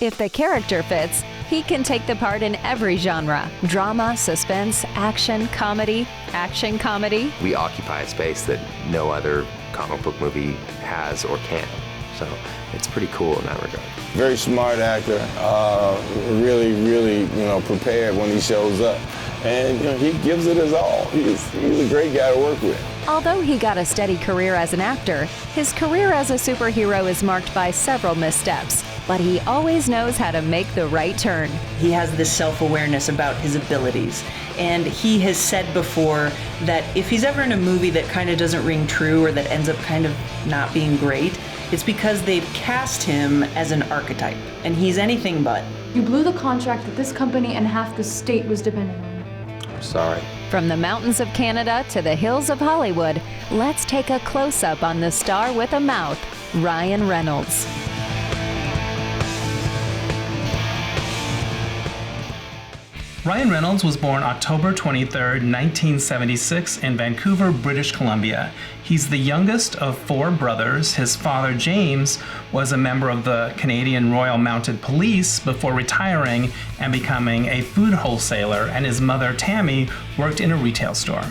If the character fits, he can take the part in every genre: drama, suspense, action, comedy. We occupy a space that no other comic book movie has or can. So it's pretty cool in that regard. Very smart actor, really, prepared when he shows up. And he gives it his all. He's a great guy to work with. Although he got a steady career as an actor, his career as a superhero is marked by several missteps. But he always knows how to make the right turn. He has this self-awareness about his abilities. And he has said before that if he's ever in a movie that kind of doesn't ring true or that ends up kind of not being great, it's because they've cast him as an archetype. And he's anything but. You blew the contract that this company and half the state was depending on. Sorry. From the mountains of Canada to the hills of Hollywood, let's take a close-up on the star with a mouth, Ryan Reynolds. Ryan Reynolds was born October 23, 1976 in Vancouver, British Columbia. He's the youngest of 4 brothers. His father, James, was a member of the Canadian Royal Mounted Police before retiring and becoming a food wholesaler, and his mother, Tammy, worked in a retail store.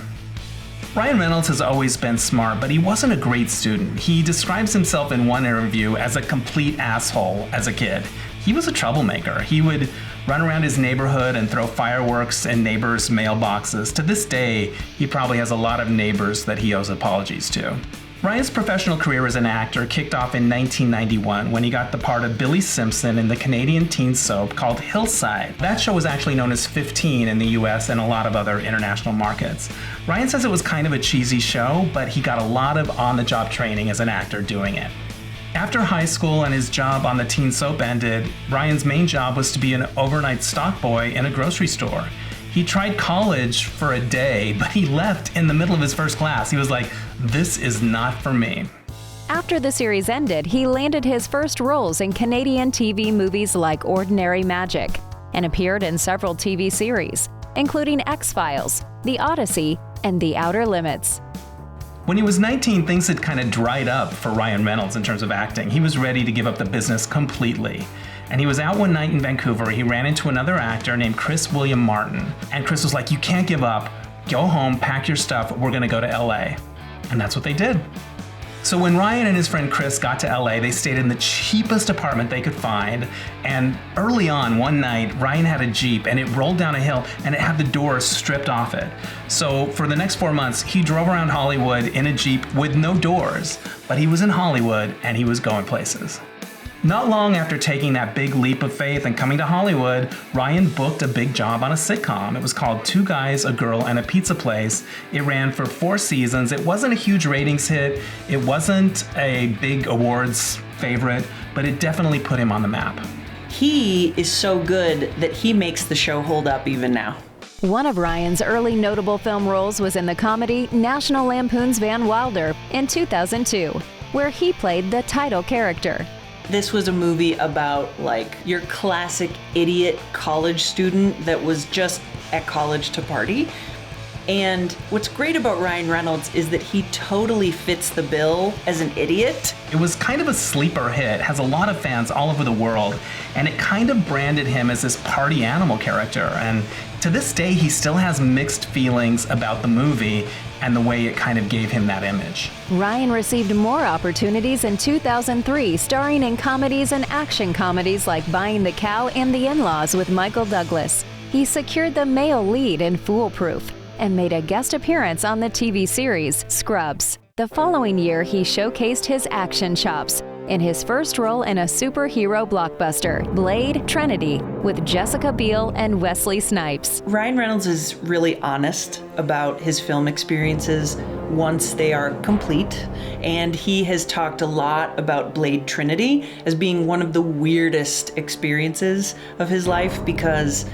Ryan Reynolds has always been smart, but he wasn't a great student. He describes himself in one interview as a complete asshole as a kid. He was a troublemaker. He would run around his neighborhood and throw fireworks in neighbors' mailboxes. To this day, he probably has a lot of neighbors that he owes apologies to. Ryan's professional career as an actor kicked off in 1991 when he got the part of Billy Simpson in the Canadian teen soap called Hillside. That show was actually known as 15 in the US and a lot of other international markets. Ryan says it was kind of a cheesy show, but he got a lot of on-the-job training as an actor doing it. After high school and his job on the teen soap ended, Ryan's main job was to be an overnight stock boy in a grocery store. He tried college for a day, but he left in the middle of his first class. He was like, "This is not for me." After the series ended, he landed his first roles in Canadian TV movies like Ordinary Magic and appeared in several TV series, including X-Files, The Odyssey, and The Outer Limits. When he was 19, things had kind of dried up for Ryan Reynolds in terms of acting. He was ready to give up the business completely. And he was out one night in Vancouver. He ran into another actor named Chris William Martin. And Chris was like, "You can't give up. Go home, pack your stuff. We're going to go to LA." And that's what they did. So when Ryan and his friend Chris got to LA, they stayed in the cheapest apartment they could find. And early on, one night, Ryan had a Jeep and it rolled down a hill and it had the doors stripped off it. So for the next 4 months, he drove around Hollywood in a Jeep with no doors, but he was in Hollywood and he was going places. Not long after taking that big leap of faith and coming to Hollywood, Ryan booked a big job on a sitcom. It was called Two Guys, a Girl, and a Pizza Place. It ran for 4 seasons. It wasn't a huge ratings hit. It wasn't a big awards favorite, but it definitely put him on the map. He is so good that he makes the show hold up even now. One of Ryan's early notable film roles was in the comedy National Lampoon's Van Wilder in 2002, where he played the title character. This was a movie about like your classic idiot college student that was just at college to party. And what's great about Ryan Reynolds is that he totally fits the bill as an idiot. It was kind of a sleeper hit, has a lot of fans all over the world, and it kind of branded him as this party animal character. And to this day, he still has mixed feelings about the movie and the way it kind of gave him that image. Ryan received more opportunities in 2003, starring in comedies and action comedies like Buying the Cow and The In-Laws with Michael Douglas. He secured the male lead in Foolproof and made a guest appearance on the TV series Scrubs. The following year, he showcased his action chops in his first role in a superhero blockbuster, Blade: Trinity, with Jessica Biel and Wesley Snipes. Ryan Reynolds is really honest about his film experiences once they are complete, and he has talked a lot about Blade: Trinity as being one of the weirdest experiences of his life because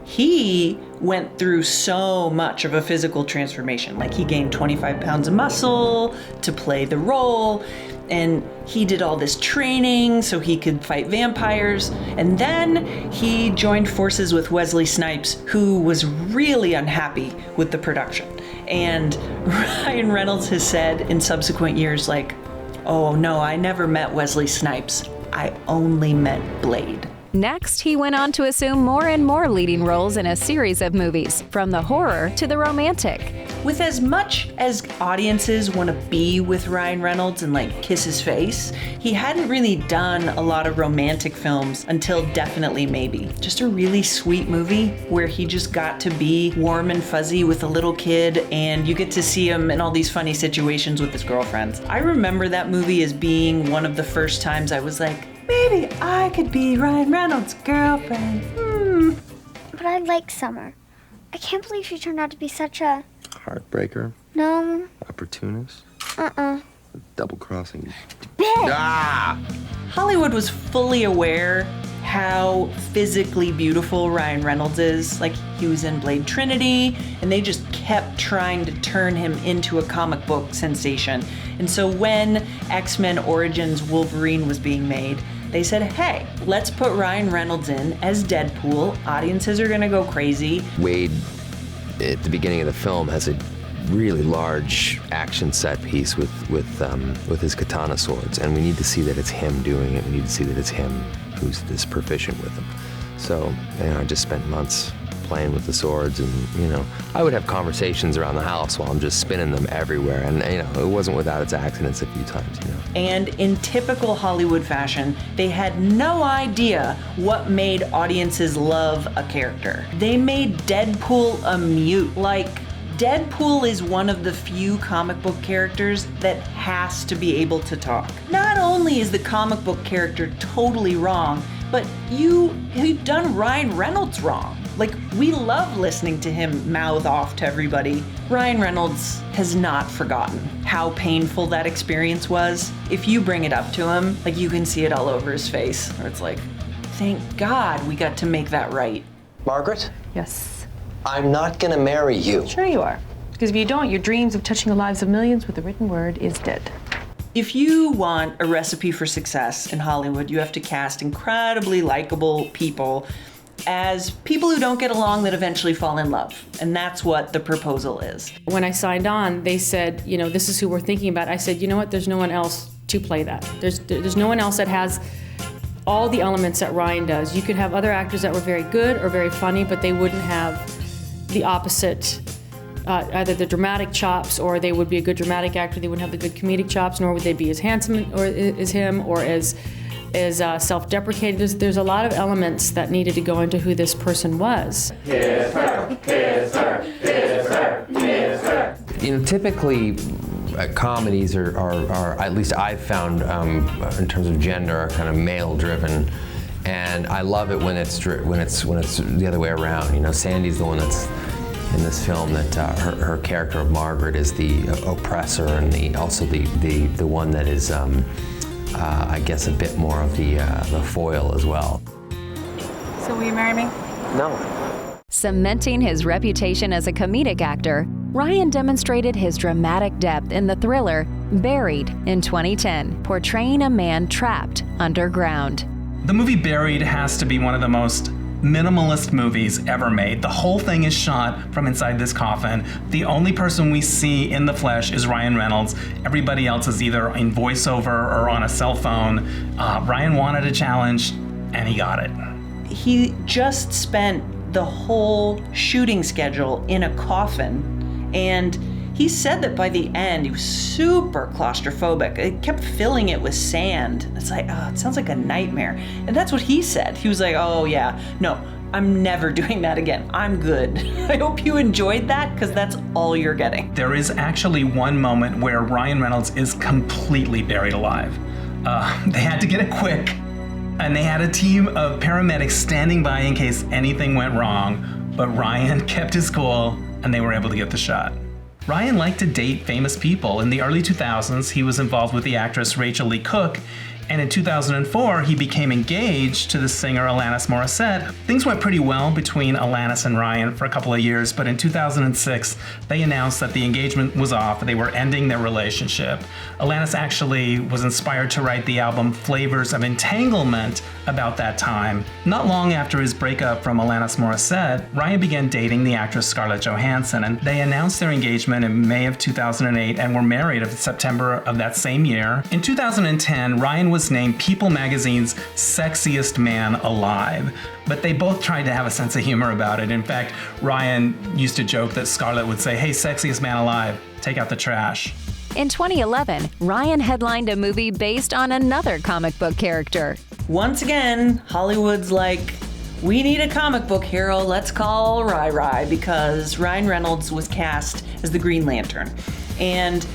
he went through so much of a physical transformation. Like he gained 25 pounds of muscle to play the role, and he did all this training so he could fight vampires. And then he joined forces with Wesley Snipes, who was really unhappy with the production. And Ryan Reynolds has said in subsequent years, like, "Oh no, I never met Wesley Snipes. I only met Blade." Next, he went on to assume more and more leading roles in a series of movies, from the horror to the romantic. With as much as audiences want to be with Ryan Reynolds and like kiss his face, he hadn't really done a lot of romantic films until Definitely Maybe. Just a really sweet movie where he just got to be warm and fuzzy with a little kid, and you get to see him in all these funny situations with his girlfriends. I remember that movie as being one of the first times I was like, maybe I could be Ryan Reynolds' girlfriend. But I like Summer. I can't believe she turned out to be such a... Heartbreaker? No. Opportunist? Double-crossing? Bitch! Hollywood was fully aware how physically beautiful Ryan Reynolds is. Like, he was in Blade Trinity, and they just kept trying to turn him into a comic book sensation. And so when X-Men Origins Wolverine was being made, they said, hey, let's put Ryan Reynolds in as Deadpool. Audiences are gonna go crazy. Wade, at the beginning of the film, has a really large action set piece with his katana swords, and we need to see that it's him doing it. We need to see that it's him who's this proficient with them. So, I just spent months playing with the swords, and I would have conversations around the house while I'm just spinning them everywhere, and it wasn't without its accidents a few times. And in typical Hollywood fashion, they had no idea what made audiences love a character. They made Deadpool a mute. Like, Deadpool is one of the few comic book characters that has to be able to talk. Not only is the comic book character totally wrong, but you've done Ryan Reynolds wrong. Like, we love listening to him mouth off to everybody. Ryan Reynolds has not forgotten how painful that experience was. If you bring it up to him, like, you can see it all over his face, where it's like, thank God we got to make that right. Margaret? Yes. I'm not gonna marry you. Sure you are. Because if you don't, your dreams of touching the lives of millions with a written word is dead. If you want a recipe for success in Hollywood, you have to cast incredibly likable people as people who don't get along that eventually fall in love. And that's what the proposal is. When I signed on, they said, this is who we're thinking about. I said, you know what, there's no one else to play that. There's no one else that has all the elements that Ryan does. You could have other actors that were very good or very funny, but they wouldn't have the opposite, either the dramatic chops, or they would be a good dramatic actor, they wouldn't have the good comedic chops, nor would they be as handsome or as him, or as self-deprecating. There's a lot of elements that needed to go into who this person was. Kiss her, kiss her, kiss her, kiss her. Typically, comedies are at least I've found in terms of gender, are kind of male-driven, and I love it when it's the other way around. Sandy's the one that's in this film that her character of Margaret is the oppressor, and also the one that is. I guess a bit more of the foil as well. So will you marry me? No. Cementing his reputation as a comedic actor, Ryan demonstrated his dramatic depth in the thriller Buried in 2010, portraying a man trapped underground. The movie Buried has to be one of the most minimalist movies ever made. The whole thing is shot from inside this coffin. The only person we see in the flesh is Ryan Reynolds. Everybody else is either in voiceover or on a cell phone. Ryan wanted a challenge, and he got it. He just spent the whole shooting schedule in a coffin, and he said that by the end he was super claustrophobic. It kept filling it with sand. It's like, oh, it sounds like a nightmare. And that's what he said. He was like, oh yeah, no, I'm never doing that again. I'm good. I hope you enjoyed that, because that's all you're getting. There is actually one moment where Ryan Reynolds is completely buried alive. They had to get it quick, and they had a team of paramedics standing by in case anything went wrong, but Ryan kept his cool, and they were able to get the shot. Ryan liked to date famous people. In the early 2000s, he was involved with the actress Rachel Lee Cook, and in 2004, he became engaged to the singer Alanis Morissette. Things went pretty well between Alanis and Ryan for a couple of years, but in 2006, they announced that the engagement was off. They were ending their relationship. Alanis actually was inspired to write the album Flavors of Entanglement about that time. Not long after his breakup from Alanis Morissette, Ryan began dating the actress Scarlett Johansson, and they announced their engagement in May of 2008 and were married in September of that same year. In 2010, Ryan was was named People magazine's sexiest man alive. But they both tried to have a sense of humor about it. In fact, Ryan used to joke that Scarlett would say, "Hey, sexiest man alive, take out the trash." In 2011, Ryan headlined a movie based on another comic book character. Once again, Hollywood's like, we need a comic book hero, let's call Rai, because Ryan Reynolds was cast as the Green Lantern. And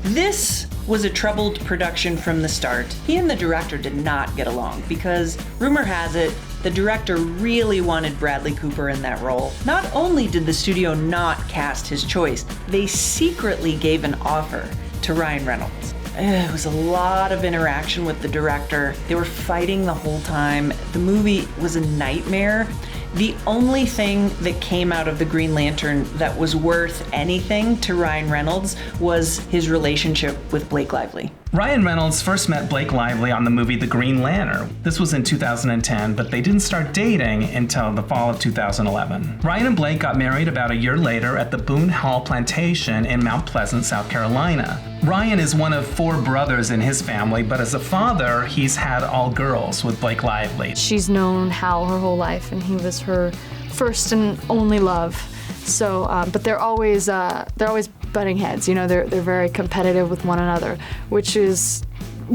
this was a troubled production from the start. He and the director did not get along because rumor has it, the director really wanted Bradley Cooper in that role. Not only did the studio not cast his choice, they secretly gave an offer to Ryan Reynolds. It was a lot of interaction with the director. They were fighting the whole time. The movie was a nightmare. The only thing that came out of the Green Lantern that was worth anything to Ryan Reynolds was his relationship with Blake Lively. Ryan Reynolds first met Blake Lively on the movie The Green Lantern. This was in 2010, but they didn't start dating until the fall of 2011. Ryan and Blake got married about a year later at the Boone Hall Plantation in Mount Pleasant, South Carolina. Ryan is one of 4 brothers in his family, but as a father, he's had all girls with Blake Lively. She's known Hal her whole life, and he was her first and only love. So, but they're always butting heads. You know, they're very competitive with one another, which is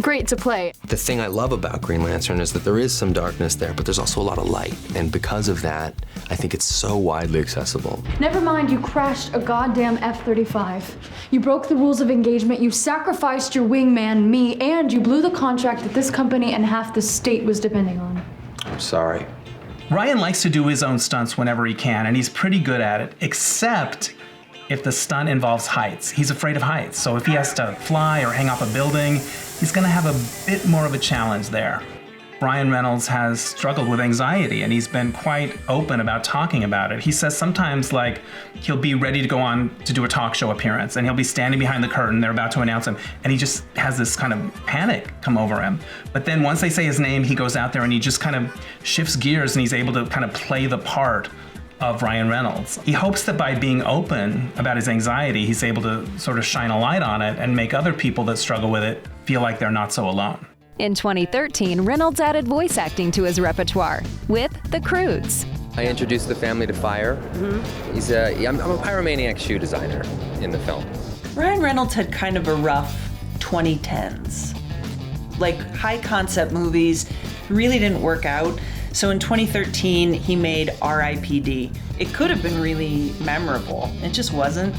great to play. The thing I love about Green Lantern is that there is some darkness there, but there's also a lot of light. And because of that, I think it's so widely accessible. Never mind, you crashed a goddamn F-35. You broke the rules of engagement, you sacrificed your wingman, me, and you blew the contract that this company and half the state was depending on. I'm sorry. Ryan likes to do his own stunts whenever he can, and he's pretty good at it, except if the stunt involves heights. He's afraid of heights, so if he has to fly or hang off a building, he's gonna have a bit more of a challenge there. Ryan Reynolds has struggled with anxiety, and he's been quite open about talking about it. He says sometimes, like, he'll be ready to go on to do a talk show appearance, and he'll be standing behind the curtain, they're about to announce him, and he just has this kind of panic come over him. But then once they say his name, he goes out there and he just kind of shifts gears, and he's able to kind of play the part of Ryan Reynolds. He hopes that by being open about his anxiety, he's able to sort of shine a light on it and make other people that struggle with it feel like they're not so alone. In 2013, Reynolds added voice acting to his repertoire with the Croods. I introduced the family to fire. I'm a pyromaniac shoe designer in the film. Ryan Reynolds had kind of a rough 2010s. Like, high concept movies really didn't work out. So in 2013, he made R.I.P.D. It could have been really memorable. It just wasn't.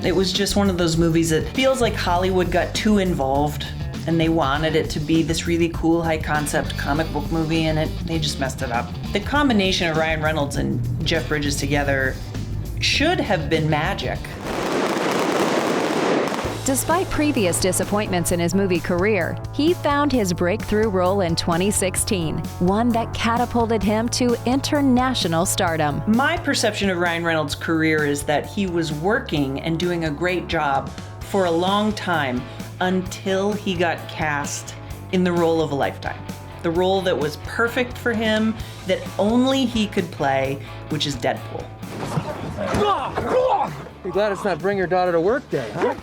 It was just one of those movies that feels like Hollywood got too involved and they wanted it to be this really cool high concept comic book movie, and they just messed it up. The combination of Ryan Reynolds and Jeff Bridges together should have been magic. Despite previous disappointments in his movie career, he found his breakthrough role in 2016, one that catapulted him to international stardom. My perception of Ryan Reynolds' career is that he was working and doing a great job for a long time until he got cast in the role of a lifetime. The role that was perfect for him, that only he could play, which is Deadpool. You're glad it's not Bring Your Daughter to Work Day, huh?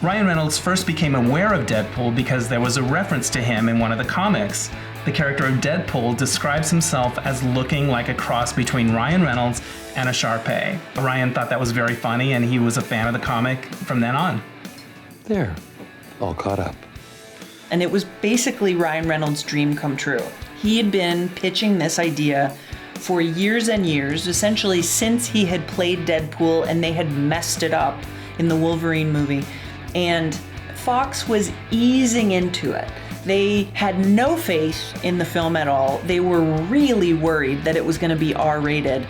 Ryan Reynolds first became aware of Deadpool because there was a reference to him in one of the comics. The character of Deadpool describes himself as looking like a cross between Ryan Reynolds and a Shar-Pei. Ryan thought that was very funny, and he was a fan of the comic from then on. There, all caught up. And it was basically Ryan Reynolds' dream come true. He had been pitching this idea for years and years, essentially since he had played Deadpool and they had messed it up in the Wolverine movie. And Fox was easing into it. They had no faith in the film at all. They were really worried that it was going to be R-rated.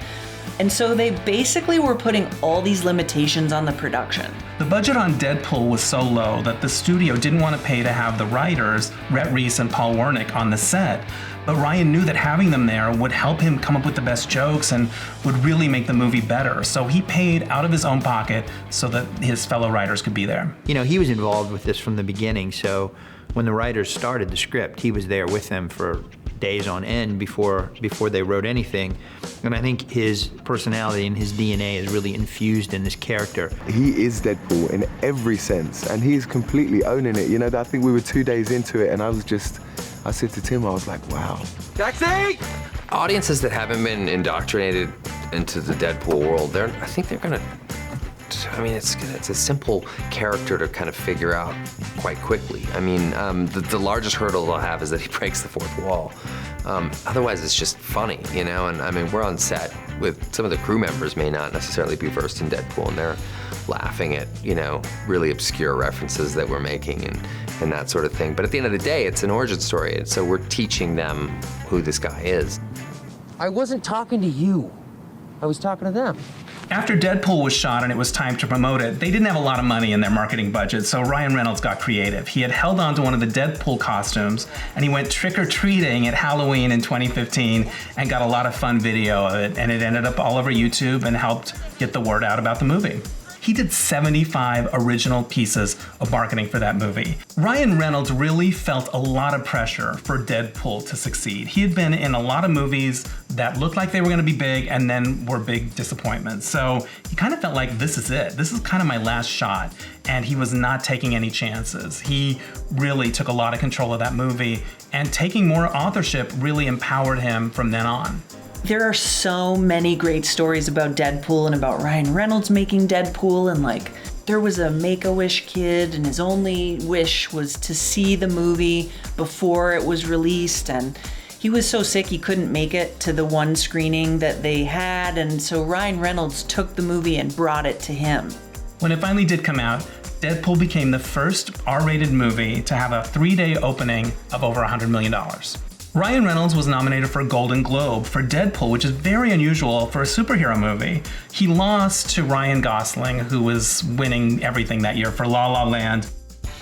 And so they basically were putting all these limitations on the production. The budget on Deadpool was so low that the studio didn't want to pay to have the writers, Rhett Reese and Paul Wernick, on the set. But Ryan knew that having them there would help him come up with the best jokes and would really make the movie better. So he paid out of his own pocket so that his fellow writers could be there. You know, he was involved with this from the beginning, so when the writers started the script, he was there with them for days on end before they wrote anything. And I think his personality and his DNA is really infused in this character. He is Deadpool in every sense, and he's completely owning it. You know, I think we were 2 days into it, and I said to Tim, I was like, wow. Taxi! Audiences that haven't been indoctrinated into the Deadpool world, I think they're gonna, I mean, it's a simple character to kind of figure out quite quickly. I mean, the largest hurdle they'll have is that he breaks the fourth wall. Otherwise, it's just funny, you know? And I mean, we're on set with some of the crew members may not necessarily be versed in Deadpool, and they're laughing at, you know, really obscure references that we're making and that sort of thing. But at the end of the day, it's an origin story, and so we're teaching them who this guy is. I wasn't talking to you. I was talking to them. After Deadpool was shot and it was time to promote it, they didn't have a lot of money in their marketing budget, so Ryan Reynolds got creative. He had held on to one of the Deadpool costumes, and he went trick-or-treating at Halloween in 2015 and got a lot of fun video of it, and it ended up all over YouTube and helped get the word out about the movie. He did 75 original pieces of marketing for that movie. Ryan Reynolds really felt a lot of pressure for Deadpool to succeed. He had been in a lot of movies that looked like they were gonna be big and then were big disappointments. So he kind of felt like, this is it. This is kind of my last shot. And he was not taking any chances. He really took a lot of control of that movie, and taking more authorship really empowered him from then on. There are so many great stories about Deadpool and about Ryan Reynolds making Deadpool, and like, there was a Make-A-Wish kid and his only wish was to see the movie before it was released, and he was so sick he couldn't make it to the one screening that they had, and so Ryan Reynolds took the movie and brought it to him. When it finally did come out, Deadpool became the first R-rated movie to have a 3-day opening of over $100 million. Ryan Reynolds was nominated for a Golden Globe for Deadpool, which is very unusual for a superhero movie. He lost to Ryan Gosling, who was winning everything that year for La La Land.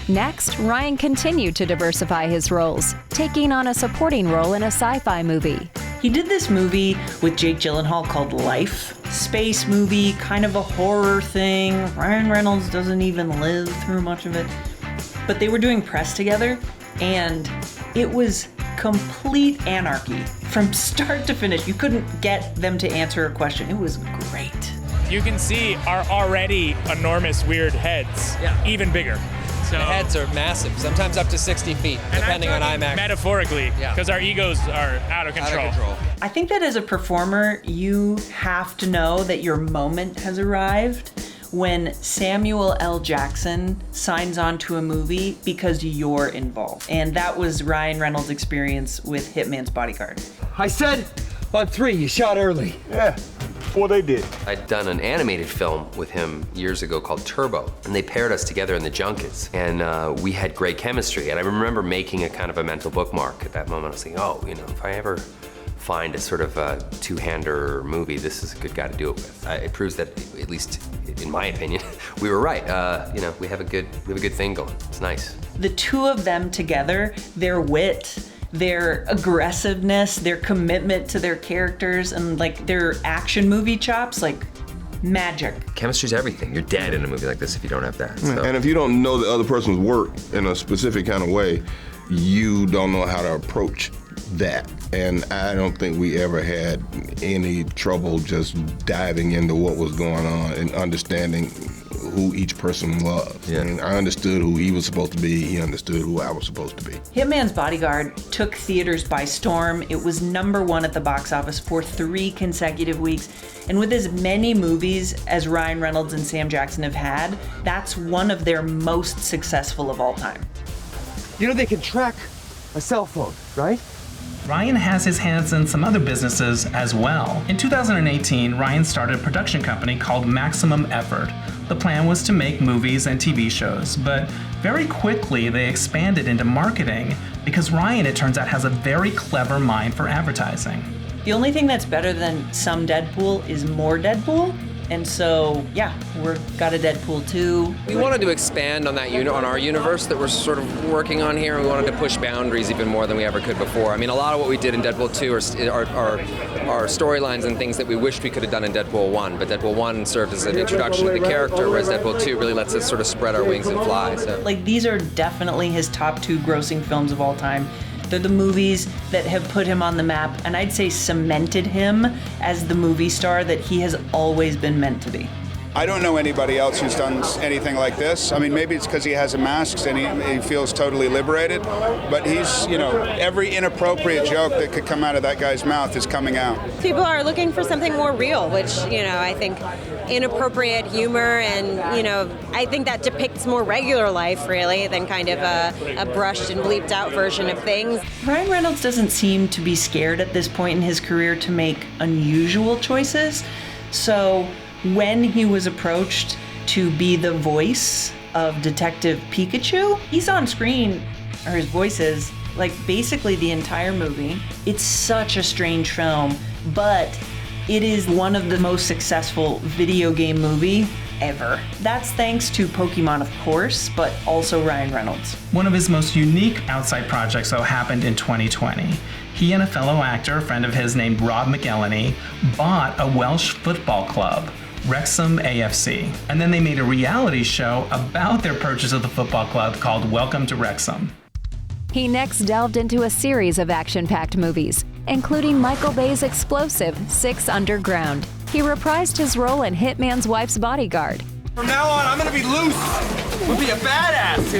Next, Ryan continued to diversify his roles, taking on a supporting role in a sci-fi movie. He did this movie with Jake Gyllenhaal called Life. Space movie, kind of a horror thing. Ryan Reynolds doesn't even live through much of it. But they were doing press together, and it was complete anarchy from start to finish. You couldn't get them to answer a question. It was great. You can see our already enormous weird heads even bigger. So the heads are massive, sometimes up to 60 feet, depending on IMAX. Metaphorically, because our egos are out of control. I think that as a performer, you have to know that your moment has arrived when Samuel L. Jackson signs on to a movie because you're involved. And that was Ryan Reynolds' experience with Hitman's Bodyguard. I said on 3, you shot early. Yeah, before they did. I'd done an animated film with him years ago called Turbo, and they paired us together in the junkets, and we had great chemistry. And I remember making a kind of a mental bookmark at that moment. I was thinking, oh, you know, if I ever find a sort of a two-hander movie, this is a good guy to do it with. It proves that, at least in my opinion, we were right. You know, we have a good thing going. It's nice. The two of them together, their wit, their aggressiveness, their commitment to their characters, and like their action movie chops, like magic. Chemistry's everything. You're dead in a movie like this if you don't have that. So. And if you don't know the other person's work in a specific kind of way, you don't know how to approach that. And I don't think we ever had any trouble just diving into what was going on and understanding who each person was. Yeah. I mean, I understood who he was supposed to be, he understood who I was supposed to be. Hitman's Bodyguard took theaters by storm. It was #1 at the box office for 3 consecutive weeks. And with as many movies as Ryan Reynolds and Sam Jackson have had, that's one of their most successful of all time. You know they can track a cell phone, right? Ryan has his hands in some other businesses as well. In 2018, Ryan started a production company called Maximum Effort. The plan was to make movies and TV shows, but very quickly they expanded into marketing because Ryan, it turns out, has a very clever mind for advertising. The only thing that's better than some Deadpool is more Deadpool. And so, yeah, we've got a Deadpool 2. We wanted to expand on that on our universe that we're sort of working on here, and we wanted to push boundaries even more than we ever could before. I mean, a lot of what we did in Deadpool 2 are storylines and things that we wished we could have done in Deadpool 1, but Deadpool 1 served as an introduction to the character, whereas Deadpool 2 really lets us sort of spread our wings and fly. So. Like, these are definitely his top 2 grossing films of all time. They're the movies that have put him on the map, and I'd say cemented him as the movie star that he has always been meant to be. I don't know anybody else who's done anything like this. I mean, maybe it's because he has a mask and he feels totally liberated, but he's, every inappropriate joke that could come out of that guy's mouth is coming out. People are looking for something more real, which, I think inappropriate humor and, I think that depicts more regular life, really, than kind of a brushed and bleeped out version of things. Ryan Reynolds doesn't seem to be scared at this point in his career to make unusual choices. So when he was approached to be the voice of Detective Pikachu, he's on screen, or his voice is, like basically the entire movie. It's such a strange film, but it is one of the most successful video game movie ever. That's thanks to Pokemon, of course, but also Ryan Reynolds. One of his most unique outside projects, though, happened in 2020. He and a fellow actor, a friend of his named Rob McElhenney, bought a Welsh football club, Wrexham AFC. And then they made a reality show about their purchase of the football club called Welcome to Wrexham. He next delved into a series of action-packed movies, including Michael Bay's explosive 6 Underground. He reprised his role in Hitman's wife's bodyguard. From now on, I'm gonna be loose. We'll be a badass,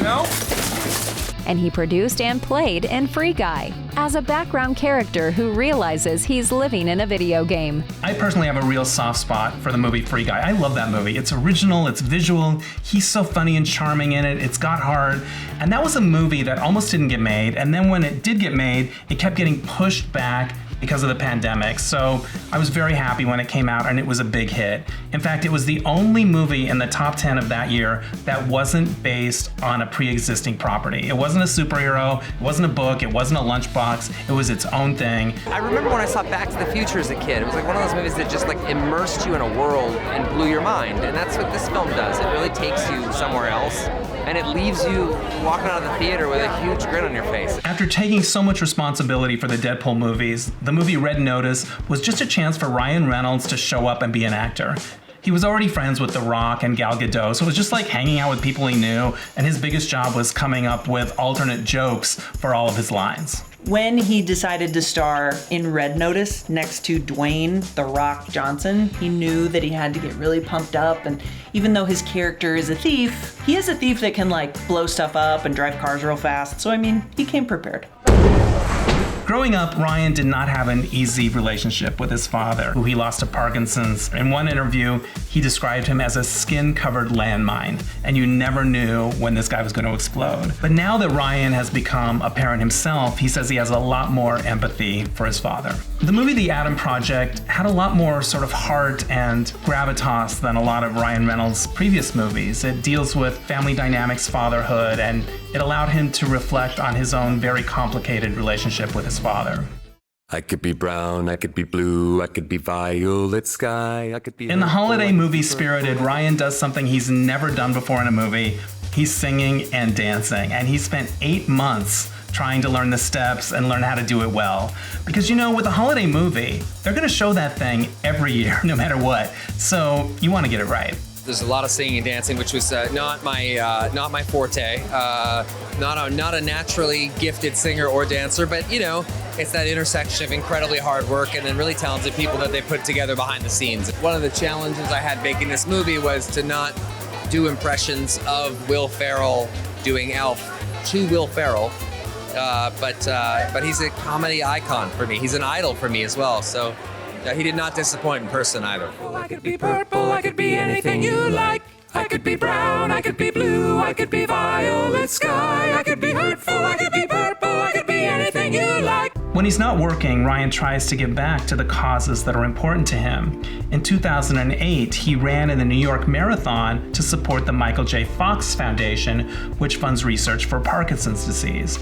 And he produced and played in Free Guy, as a background character who realizes he's living in a video game. I personally have a real soft spot for the movie Free Guy. I love that movie. It's original, it's visual, he's so funny and charming in it, it's got heart. And that was a movie that almost didn't get made, and then when it did get made, it kept getting pushed back because of the pandemic. So I was very happy when it came out and it was a big hit. In fact, it was the only movie in the top 10 of that year that wasn't based on a pre-existing property. It wasn't a superhero, it wasn't a book, it wasn't a lunchbox, it was its own thing. I remember when I saw Back to the Future as a kid. It was like one of those movies that just like immersed you in a world and blew your mind. And that's what this film does. It really takes you somewhere else and it leaves you walking out of the theater with a huge grin on your face. After taking so much responsibility for the Deadpool movies, the movie Red Notice was just a chance for Ryan Reynolds to show up and be an actor. He was already friends with The Rock and Gal Gadot, so it was just like hanging out with people he knew, and his biggest job was coming up with alternate jokes for all of his lines. When he decided to star in Red Notice next to Dwayne "The Rock" Johnson, he knew that he had to get really pumped up, and even though his character is a thief, he is a thief that can like blow stuff up and drive cars real fast, so I mean, he came prepared. Growing up, Ryan did not have an easy relationship with his father, who he lost to Parkinson's. In one interview, he described him as a skin-covered landmine, and you never knew when this guy was going to explode. But now that Ryan has become a parent himself, he says he has a lot more empathy for his father. The movie The Adam Project had a lot more sort of heart and gravitas than a lot of Ryan Reynolds' previous movies. It deals with family dynamics, fatherhood, and it allowed him to reflect on his own very complicated relationship with his father. I could be brown, I could be blue, I could be violet sky, I could be... In the holiday movie Spirited, Ryan does something he's never done before in a movie. He's singing and dancing, and he spent 8 months trying to learn the steps and learn how to do it well. Because with a holiday movie, they're gonna show that thing every year, no matter what. So you wanna get it right. There's a lot of singing and dancing, which was not my forte. Not a naturally gifted singer or dancer, but it's that intersection of incredibly hard work and then really talented people that they put together behind the scenes. One of the challenges I had making this movie was to not do impressions of Will Ferrell doing Elf to Will Ferrell, but he's a comedy icon for me. He's an idol for me as well. So. He did not disappoint in person either. I could be purple, I could be anything you like. I could be brown, I could be blue, I could be violet sky. I could be hurtful, I could be purple, I could be anything you like. When he's not working, Ryan tries to give back to the causes that are important to him. In 2008, he ran in the New York Marathon to support the Michael J. Fox Foundation, which funds research for Parkinson's disease.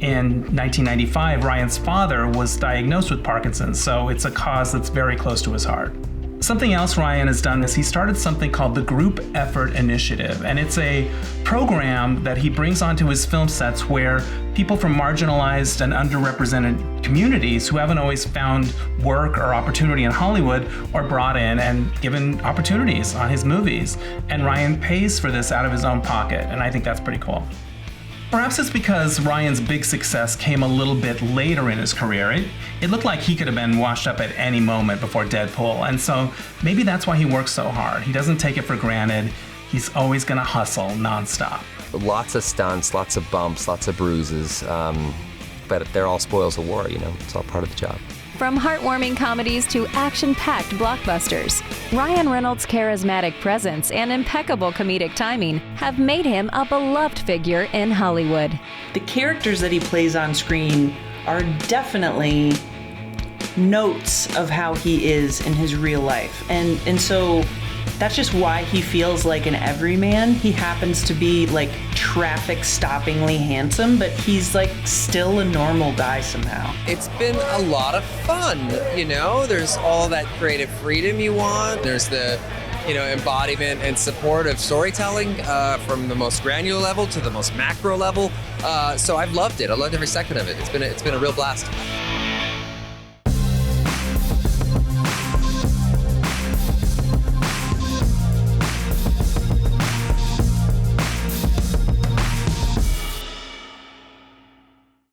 In 1995, Ryan's father was diagnosed with Parkinson's, so it's a cause that's very close to his heart. Something else Ryan has done is he started something called the Group Effort Initiative, and it's a program that he brings onto his film sets where people from marginalized and underrepresented communities who haven't always found work or opportunity in Hollywood are brought in and given opportunities on his movies. And Ryan pays for this out of his own pocket, and I think that's pretty cool. Perhaps it's because Ryan's big success came a little bit later in his career. It looked like he could have been washed up at any moment before Deadpool, and so maybe that's why he works so hard. He doesn't take it for granted. He's always gonna hustle nonstop. Lots of stunts, lots of bumps, lots of bruises, but they're all spoils of war, you know? It's all part of the job. From heartwarming comedies to action-packed blockbusters, Ryan Reynolds' charismatic presence and impeccable comedic timing have made him a beloved figure in Hollywood. The characters that he plays on screen are definitely notes of how he is in his real life. And so that's just why he feels like an everyman. He happens to be like traffic-stoppingly handsome, but he's like still a normal guy somehow. It's been a lot of fun, you know? There's all that creative freedom you want. There's the, you know, embodiment and support of storytelling from the most granular level to the most macro level. So I've loved it. I loved every second of it. It's been a real blast.